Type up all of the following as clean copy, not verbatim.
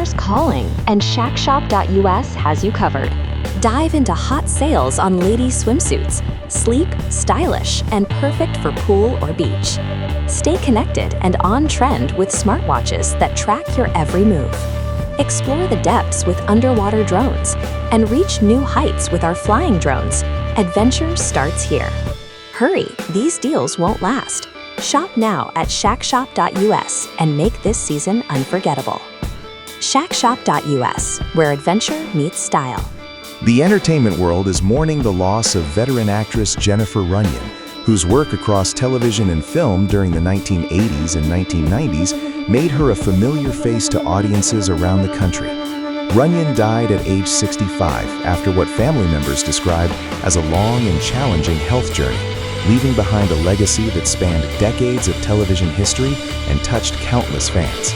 Summer's calling, and shackshop.us has you covered. Dive into hot sales on ladies' swimsuits, sleek, stylish, and perfect for pool or beach. Stay connected and on trend with smartwatches that track your every move. Explore the depths with underwater drones and reach new heights with our flying drones. Adventure starts here. Hurry, these deals won't last. Shop now at shackshop.us and make this season unforgettable. Shackshop.us, where adventure meets style. The entertainment world is mourning the loss of veteran actress Jennifer Runyon, whose work across television and film during the 1980s and 1990s made her a familiar face to audiences around the country. Runyon died at age 65 after what family members described as a long and challenging health journey, leaving behind a legacy that spanned decades of television history and touched countless fans.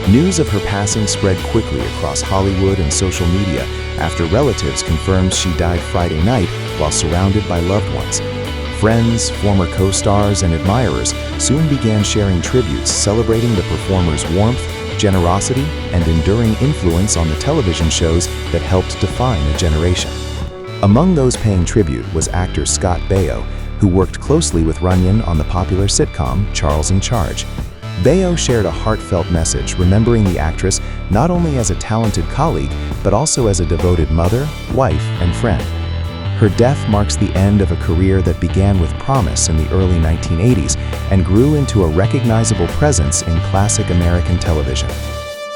News of her passing spread quickly across Hollywood and social media after relatives confirmed she died Friday night while surrounded by loved ones. Friends, former co-stars, and admirers soon began sharing tributes celebrating the performer's warmth, generosity, and enduring influence on the television shows that helped define a generation. Among those paying tribute was actor Scott Baio, who worked closely with Runyon on the popular sitcom Charles in Charge. Baio shared a heartfelt message remembering the actress not only as a talented colleague, but also as a devoted mother, wife, and friend. Her death marks the end of a career that began with promise in the early 1980s and grew into a recognizable presence in classic American television.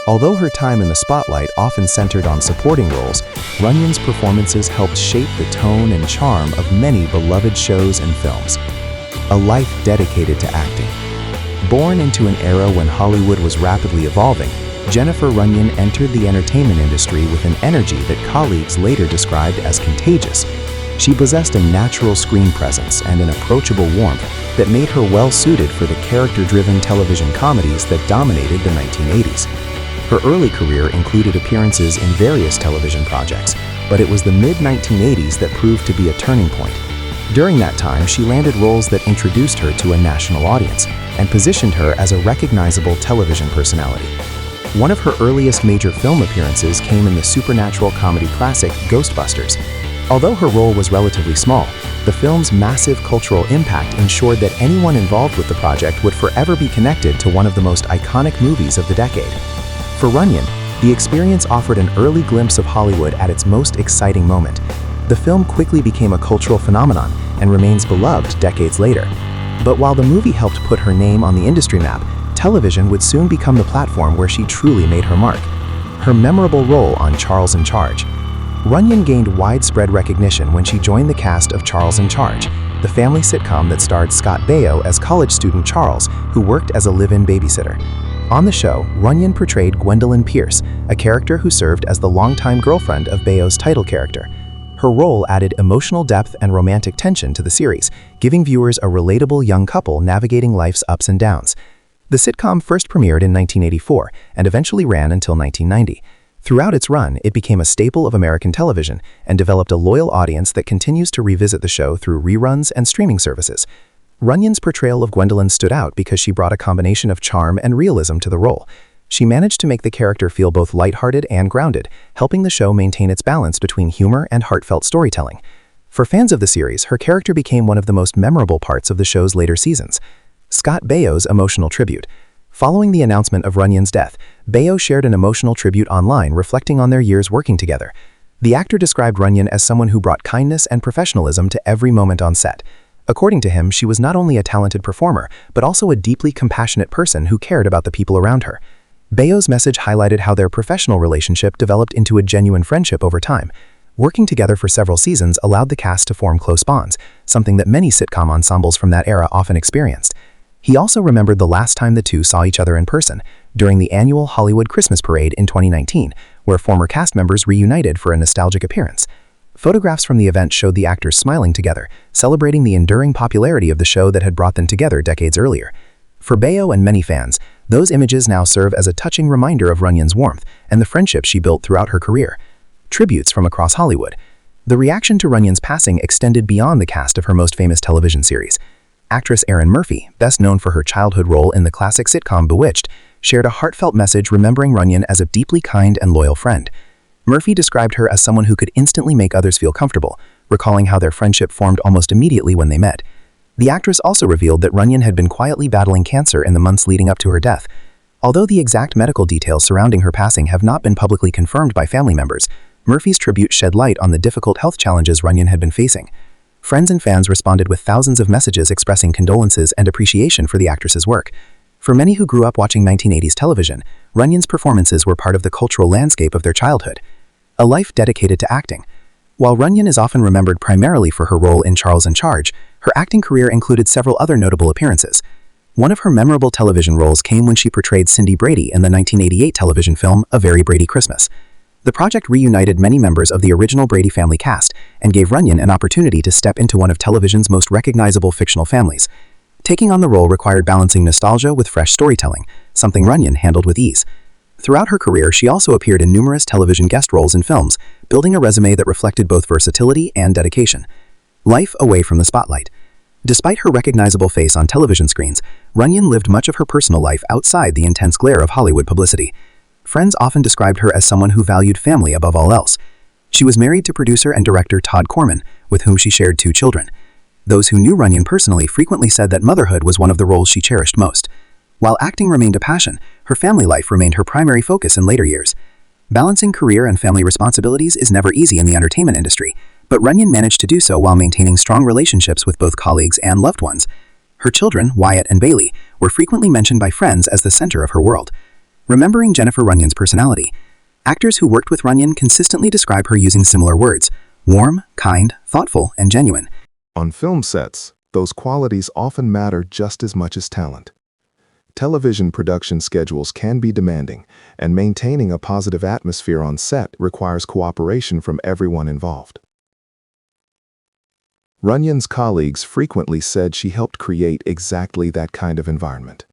Although her time in the spotlight often centered on supporting roles, Runyon's performances helped shape the tone and charm of many beloved shows and films. A life dedicated to acting. Born into an era when Hollywood was rapidly evolving, Jennifer Runyon entered the entertainment industry with an energy that colleagues later described as contagious. She possessed a natural screen presence and an approachable warmth that made her well-suited for the character-driven television comedies that dominated the 1980s. Her early career included appearances in various television projects, but it was the mid-1980s that proved to be a turning point. During that time, she landed roles that introduced her to a national audience and positioned her as a recognizable television personality. One of her earliest major film appearances came in the supernatural comedy classic Ghostbusters. Although her role was relatively small, the film's massive cultural impact ensured that anyone involved with the project would forever be connected to one of the most iconic movies of the decade. For Runyon, the experience offered an early glimpse of Hollywood at its most exciting moment. The film quickly became a cultural phenomenon and remains beloved decades later. But while the movie helped put her name on the industry map, television would soon become the platform where she truly made her mark. Her memorable role on Charles in Charge. Runyon gained widespread recognition when she joined the cast of Charles in Charge, the family sitcom that starred Scott Baio as college student Charles, who worked as a live-in babysitter. On the show, Runyon portrayed Gwendolyn Pierce, a character who served as the longtime girlfriend of Baio's title character. Her role added emotional depth and romantic tension to the series, giving viewers a relatable young couple navigating life's ups and downs. The sitcom first premiered in 1984 and eventually ran until 1990. Throughout its run, it became a staple of American television and developed a loyal audience that continues to revisit the show through reruns and streaming services. Runyon's portrayal of Gwendolyn stood out because she brought a combination of charm and realism to the role. She managed to make the character feel both lighthearted and grounded, helping the show maintain its balance between humor and heartfelt storytelling. For fans of the series, her character became one of the most memorable parts of the show's later seasons. Scott Baio's emotional tribute. Following the announcement of Runyon's death, Baio shared an emotional tribute online reflecting on their years working together. The actor described Runyon as someone who brought kindness and professionalism to every moment on set. According to him, she was not only a talented performer, but also a deeply compassionate person who cared about the people around her. Baio's message highlighted how their professional relationship developed into a genuine friendship over time. Working together for several seasons allowed the cast to form close bonds, something that many sitcom ensembles from that era often experienced. He also remembered the last time the two saw each other in person, during the annual Hollywood Christmas parade in 2019, where former cast members reunited for a nostalgic appearance. Photographs from the event showed the actors smiling together, celebrating the enduring popularity of the show that had brought them together decades earlier. For Baio and many fans, those images now serve as a touching reminder of Runyon's warmth and the friendship she built throughout her career. Tributes from across Hollywood. The reaction to Runyon's passing extended beyond the cast of her most famous television series. Actress Erin Murphy, best known for her childhood role in the classic sitcom Bewitched, shared a heartfelt message remembering Runyon as a deeply kind and loyal friend. Murphy described her as someone who could instantly make others feel comfortable, recalling how their friendship formed almost immediately when they met. The actress also revealed that Runyon had been quietly battling cancer in the months leading up to her death. Although the exact medical details surrounding her passing have not been publicly confirmed by family members, Murphy's tribute shed light on the difficult health challenges Runyon had been facing. Friends and fans responded with thousands of messages expressing condolences and appreciation for the actress's work. For many who grew up watching 1980s television, Runyon's performances were part of the cultural landscape of their childhood. A life dedicated to acting. While Runyon is often remembered primarily for her role in Charles in Charge, her acting career included several other notable appearances. One of her memorable television roles came when she portrayed Cindy Brady in the 1988 television film A Very Brady Christmas. The project reunited many members of the original Brady family cast and gave Runyon an opportunity to step into one of television's most recognizable fictional families. Taking on the role required balancing nostalgia with fresh storytelling, something Runyon handled with ease. Throughout her career, she also appeared in numerous television guest roles in films, building a resume that reflected both versatility and dedication. Life away from the spotlight. Despite her recognizable face on television screens, Runyon lived much of her personal life outside the intense glare of Hollywood publicity. Friends often described her as someone who valued family above all else. She was married to producer and director Todd Corman, with whom she shared 2 children. Those who knew Runyon personally frequently said that motherhood was one of the roles she cherished most. While acting remained a passion, her family life remained her primary focus in later years. Balancing career and family responsibilities is never easy in the entertainment industry, but Runyon managed to do so while maintaining strong relationships with both colleagues and loved ones. Her children, Wyatt and Bailey, were frequently mentioned by friends as the center of her world. Remembering Jennifer Runyon's personality, actors who worked with Runyon consistently describe her using similar words: warm, kind, thoughtful, and genuine. On film sets, those qualities often matter just as much as talent. Television production schedules can be demanding, and maintaining a positive atmosphere on set requires cooperation from everyone involved. Runyon's colleagues frequently said she helped create exactly that kind of environment.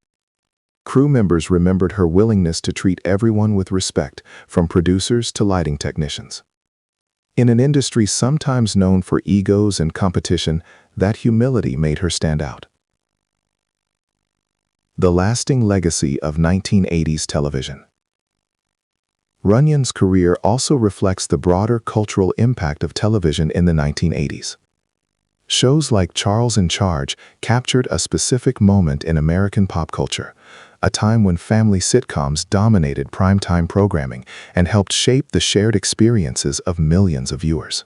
Crew members remembered her willingness to treat everyone with respect, from producers to lighting technicians. In an industry sometimes known for egos and competition, that humility made her stand out. The lasting legacy of 1980s television. Runyon's career also reflects the broader cultural impact of television in the 1980s. Shows like Charles in Charge captured a specific moment in American pop culture, a time when family sitcoms dominated primetime programming and helped shape the shared experiences of millions of viewers.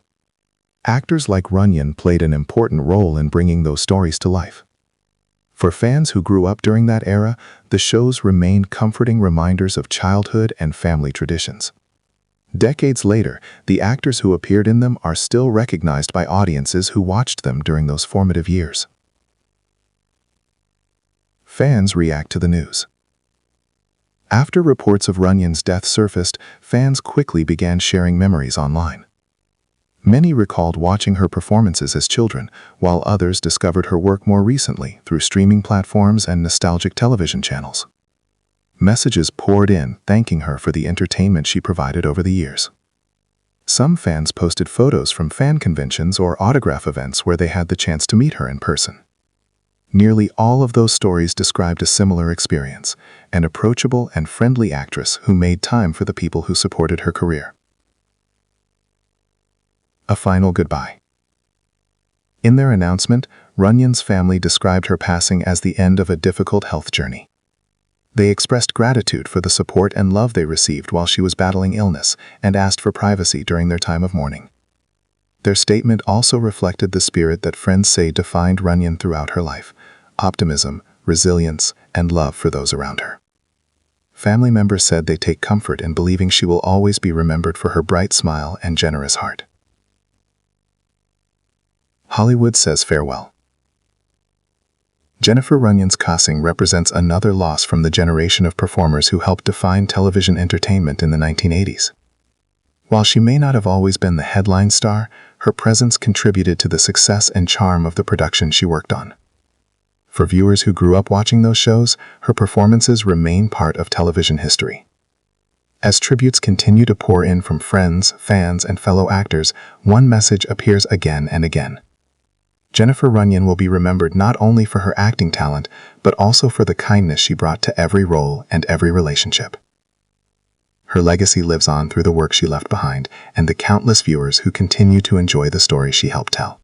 Actors like Runyon played an important role in bringing those stories to life. For fans who grew up during that era, the shows remained comforting reminders of childhood and family traditions. Decades later, the actors who appeared in them are still recognized by audiences who watched them during those formative years. Fans react to the news. After reports of Runyon's death surfaced, fans quickly began sharing memories online. Many recalled watching her performances as children, while others discovered her work more recently through streaming platforms and nostalgic television channels. Messages poured in thanking her for the entertainment she provided over the years. Some fans posted photos from fan conventions or autograph events where they had the chance to meet her in person. Nearly all of those stories described a similar experience, an approachable and friendly actress who made time for the people who supported her career. A final goodbye. In their announcement, Runyon's family described her passing as the end of a difficult health journey. They expressed gratitude for the support and love they received while she was battling illness and asked for privacy during their time of mourning. Their statement also reflected the spirit that friends say defined Runyon throughout her life: optimism, resilience, and love for those around her. Family members said they take comfort in believing she will always be remembered for her bright smile and generous heart. Hollywood says farewell. Jennifer Runyon's passing represents another loss from the generation of performers who helped define television entertainment in the 1980s. While she may not have always been the headline star, her presence contributed to the success and charm of the production she worked on. For viewers who grew up watching those shows, her performances remain part of television history. As tributes continue to pour in from friends, fans, and fellow actors, one message appears again and again. Jennifer Runyon will be remembered not only for her acting talent, but also for the kindness she brought to every role and every relationship. Her legacy lives on through the work she left behind and the countless viewers who continue to enjoy the story she helped tell.